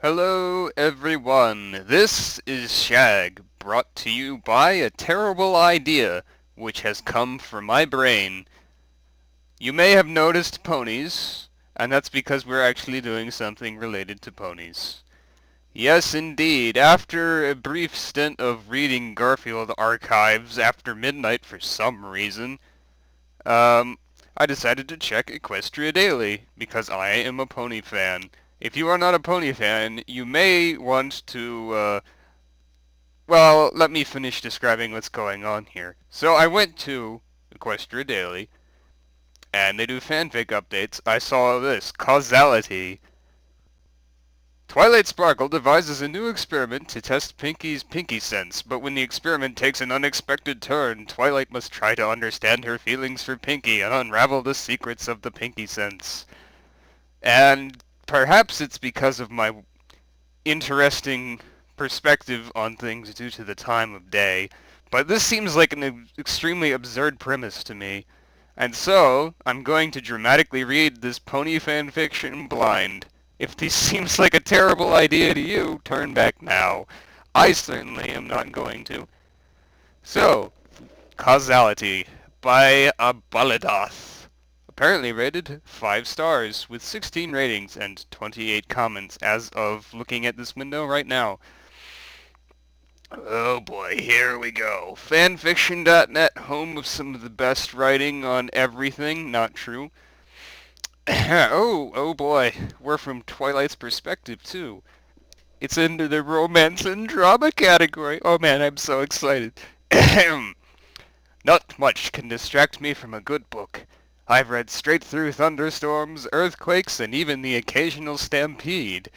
Hello everyone, this is Shag, brought to you by a terrible idea which has come from my brain. You may have noticed ponies, and that's because we're actually doing something related to ponies. Yes indeed, after a brief stint of reading Garfield archives after midnight for some reason, I decided to check Equestria Daily, because I am a pony fan. If you are not a pony fan, you may want to, well, let me finish describing what's going on here. So I went to Equestria Daily, and they do fanfic updates. I saw this, Causality. Twilight Sparkle devises a new experiment to test Pinky's pinky sense, but when the experiment takes an unexpected turn, Twilight must try to understand her feelings for Pinky and unravel the secrets of the pinky sense. And perhaps it's because of my interesting perspective on things due to the time of day, but this seems like an extremely absurd premise to me. And so, I'm going to dramatically read this pony fanfiction blind. If this seems like a terrible idea to you, turn back now. I certainly am not going to. So, Causality by Abalidoth. Apparently rated 5 stars with 16 ratings and 28 comments as of looking at this window right now. Oh boy, here we go. Fanfiction.net, home of some of the best writing on everything. Not true. oh boy. We're from Twilight's perspective, too. It's into the romance and drama category. Oh man, I'm so excited. Not much can distract me from a good book. I've read straight through thunderstorms, earthquakes, and even the occasional stampede.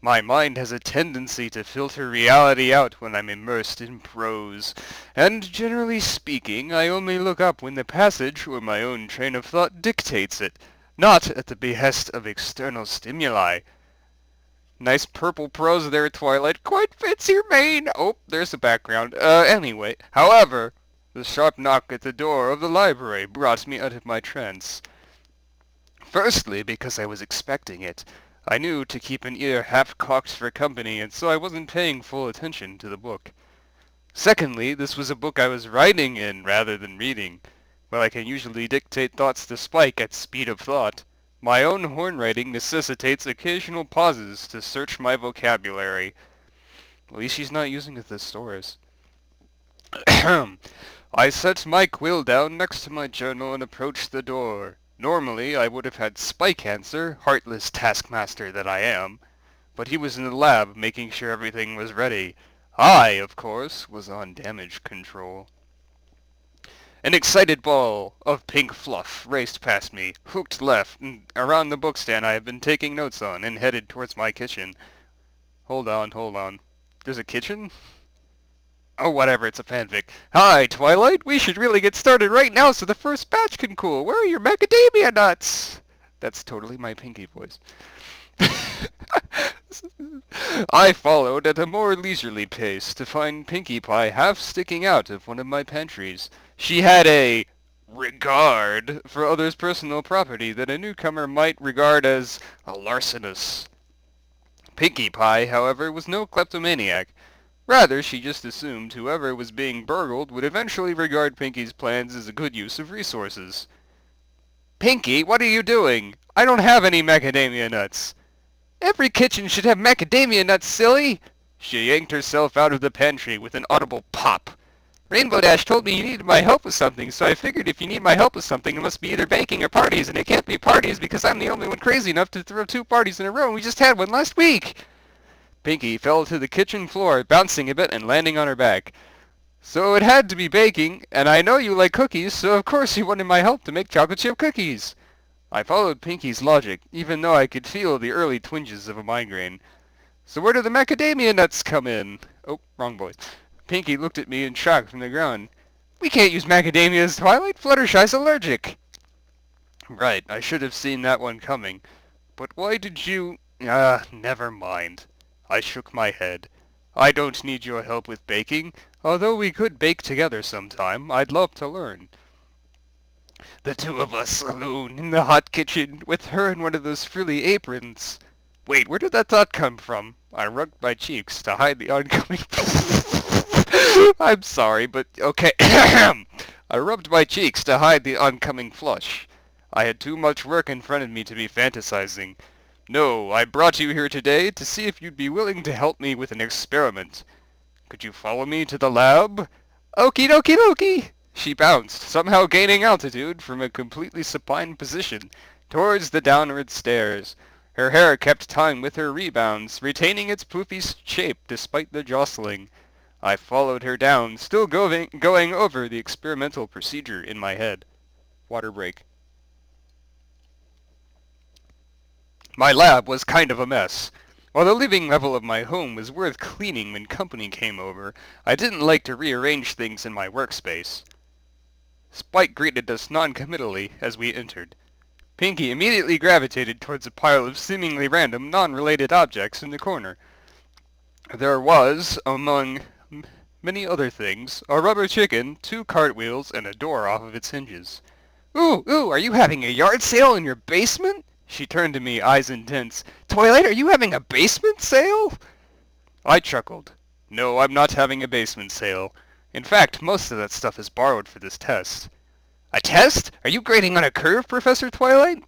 My mind has a tendency to filter reality out when I'm immersed in prose, and generally speaking, I only look up when the passage or my own train of thought dictates it, not at the behest of external stimuli. Nice purple prose there, Twilight. Quite fits your mane. Oh, there's the background. Anyway. However, the sharp knock at the door of the library brought me out of my trance. Firstly, because I was expecting it. I knew to keep an ear half-cocked for company, and so I wasn't paying full attention to the book. Secondly, this was a book I was writing in rather than reading. While I can usually dictate thoughts to Spike at speed of thought, my own horn writing necessitates occasional pauses to search my vocabulary. At least she's not using a thesaurus. I set my quill down next to my journal and approached the door. Normally, I would have had Spike answer, heartless taskmaster that I am, but he was in the lab making sure everything was ready. I, of course, was on damage control. An excited ball of pink fluff raced past me, hooked left, and around the bookstand I have been taking notes on, and headed towards my kitchen. Hold on. There's a kitchen? Oh, whatever, it's a fanfic. Hi, Twilight, we should really get started right now so the first batch can cool. Where are your macadamia nuts? That's totally my Pinky voice. I followed at a more leisurely pace to find Pinkie Pie half sticking out of one of my pantries. She had a regard for others' personal property that a newcomer might regard as a larcenous. Pinkie Pie, however, was no kleptomaniac. Rather, she just assumed whoever was being burgled would eventually regard Pinky's plans as a good use of resources. Pinky, what are you doing? I don't have any macadamia nuts. Every kitchen should have macadamia nuts, silly! She yanked herself out of the pantry with an audible pop. Rainbow Dash told me you needed my help with something, so I figured if you need my help with something, it must be either baking or parties, and it can't be parties because I'm the only one crazy enough to throw 2 parties in a row, and we just had one last week! Pinky fell to the kitchen floor, bouncing a bit and landing on her back. So it had to be baking, and I know you like cookies, so of course you wanted my help to make chocolate chip cookies. I followed Pinky's logic, even though I could feel the early twinges of a migraine. So where do the macadamia nuts come in? Oh, wrong voice. Pinky looked at me in shock from the ground. We can't use macadamias, Twilight. Fluttershy's allergic. Right, I should have seen that one coming. But why did you... never mind. I shook my head. I don't need your help with baking. Although we could bake together sometime, I'd love to learn. The 2 of us alone in the hot kitchen, with her in one of those frilly aprons. Wait, where did that thought come from? I rubbed my cheeks to hide the oncoming... I'm sorry, but okay. I rubbed my cheeks to hide the oncoming flush. I had too much work in front of me to be fantasizing. No, I brought you here today to see if you'd be willing to help me with an experiment. Could you follow me to the lab? Okie dokie dokie! She bounced, somehow gaining altitude from a completely supine position, towards the downward stairs. Her hair kept time with her rebounds, retaining its poofy shape despite the jostling. I followed her down, still going over the experimental procedure in my head. Water break. My lab was kind of a mess. While the living level of my home was worth cleaning when company came over, I didn't like to rearrange things in my workspace. Spike greeted us non-committally as we entered. Pinky immediately gravitated towards a pile of seemingly random, non-related objects in the corner. There was, among many other things, a rubber chicken, 2 cartwheels, and a door off of its hinges. Ooh, are you having a yard sale in your basement? She turned to me, eyes intense. Twilight, are you having a basement sale? I chuckled. No, I'm not having a basement sale. In fact, most of that stuff is borrowed for this test. A test? Are you grading on a curve, Professor Twilight?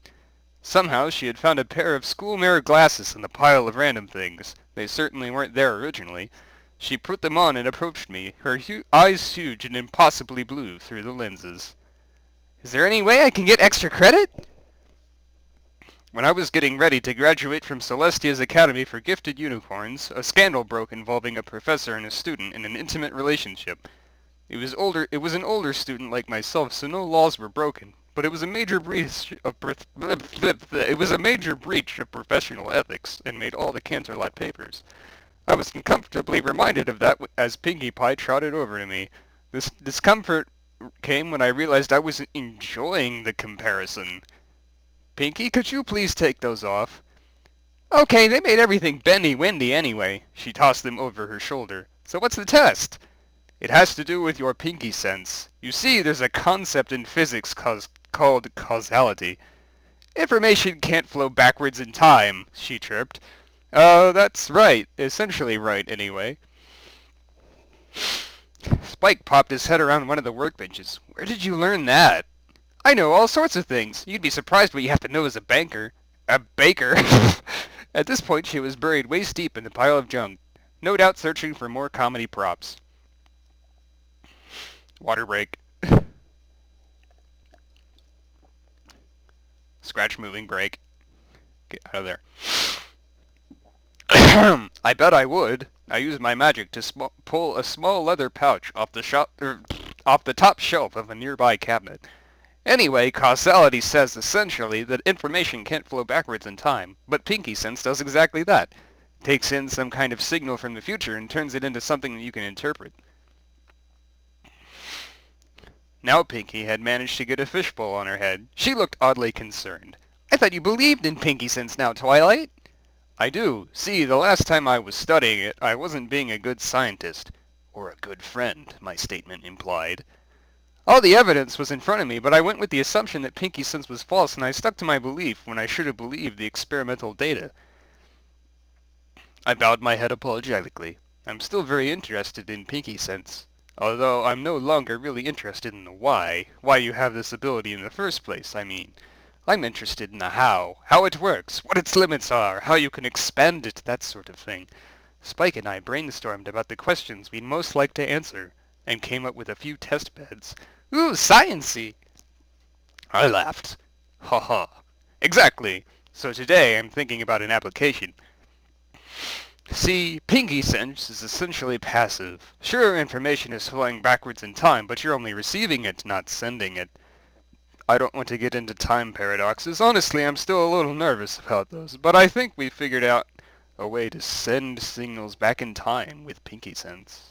Somehow she had found a pair of school mirror glasses in the pile of random things. They certainly weren't there originally. She put them on and approached me, her eyes huge and impossibly blue through the lenses. Is there any way I can get extra credit? When I was getting ready to graduate from Celestia's Academy for Gifted Unicorns, a scandal broke involving a professor and a student in an intimate relationship. It was an older student like myself, so no laws were broken, but it was a major breach of professional ethics and made all the Canterlot papers. I was uncomfortably reminded of that as Pinkie Pie trotted over to me. This discomfort came when I realized I wasn't enjoying the comparison. Pinky, could you please take those off? Okay, they made everything bendy-windy anyway. She tossed them over her shoulder. So what's the test? It has to do with your pinky sense. You see, there's a concept in physics called causality. Information can't flow backwards in time, she chirped. That's right. Essentially right, anyway. Spike popped his head around one of the workbenches. Where did you learn that? I know all sorts of things. You'd be surprised what you have to know as a banker. A baker? At this point, she was buried waist deep in the pile of junk, no doubt searching for more comedy props. Water break. Scratch moving break. Get out of there. I bet I would. I used my magic to pull a small leather pouch off the top shelf of a nearby cabinet. Anyway, causality says essentially that information can't flow backwards in time, but Pinky Sense does exactly that. Takes in some kind of signal from the future and turns it into something that you can interpret. Now Pinky had managed to get a fishbowl on her head. She looked oddly concerned. I thought you believed in Pinky Sense now, Twilight. I do. See, the last time I was studying it, I wasn't being a good scientist. Or a good friend, my statement implied. All the evidence was in front of me, but I went with the assumption that Pinky Sense was false, and I stuck to my belief when I should have believed the experimental data. I bowed my head apologetically. I'm still very interested in Pinky Sense, although I'm no longer really interested in the why you have this ability in the first place, I mean. I'm interested in the how it works, what its limits are, how you can expand it, that sort of thing. Spike and I brainstormed about the questions we'd most like to answer, and came up with a few test beds. Ooh, science-y! I laughed. Ha ha. Exactly. So today I'm thinking about an application. See, Pinky Sense is essentially passive. Sure, information is flowing backwards in time, but you're only receiving it, not sending it. I don't want to get into time paradoxes. Honestly, I'm still a little nervous about those, but I think we figured out a way to send signals back in time with Pinky Sense.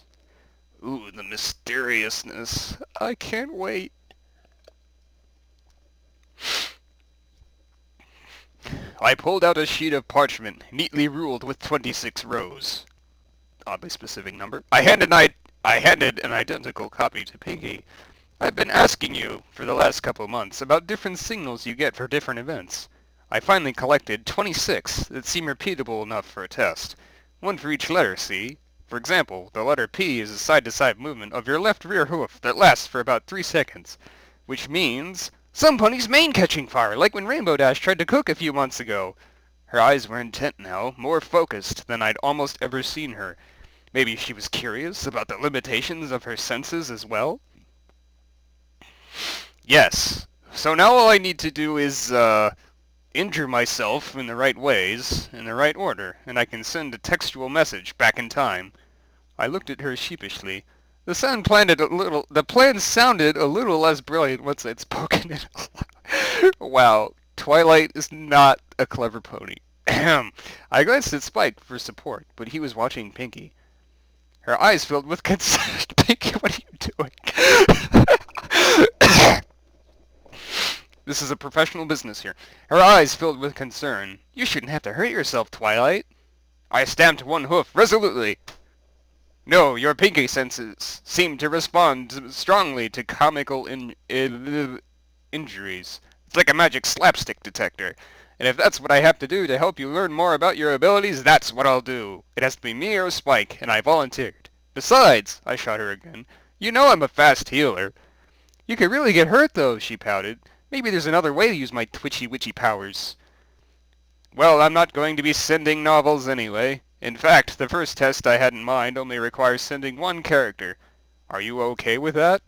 Ooh, the mysteriousness. I can't wait. I pulled out a sheet of parchment, neatly ruled with 26 rows. Oddly specific number. I handed an identical copy to Pinky. I've been asking you, for the last couple months, about different signals you get for different events. I finally collected 26 that seem repeatable enough for a test. One for each letter, see? For example, the letter P is a side-to-side movement of your left rear hoof that lasts for about 3 seconds. Which means, some pony's mane catching fire, like when Rainbow Dash tried to cook a few months ago. Her eyes were intent now, more focused than I'd almost ever seen her. Maybe she was curious about the limitations of her senses as well? Yes. So now all I need to do is, injure myself in the right ways, in the right order, and I can send a textual message back in time. I looked at her sheepishly. The plan sounded a little less brilliant once I'd spoken it aloud. Wow, Twilight is not a clever pony. I glanced at Spike for support, but he was watching Pinky. Her eyes filled with concern. Pinky, what are you doing? This is a professional business here. Her eyes filled with concern. You shouldn't have to hurt yourself, Twilight. I stamped one hoof resolutely. No, your Pinky senses seem to respond strongly to comical injuries. It's like a magic slapstick detector. And if that's what I have to do to help you learn more about your abilities, that's what I'll do. It has to be me or Spike, and I volunteered. Besides, I shot her again, you know I'm a fast healer. You could really get hurt, though, she pouted. Maybe there's another way to use my twitchy-witchy powers. Well, I'm not going to be sending novels anyway. In fact, the first test I had in mind only requires sending one character. Are you okay with that?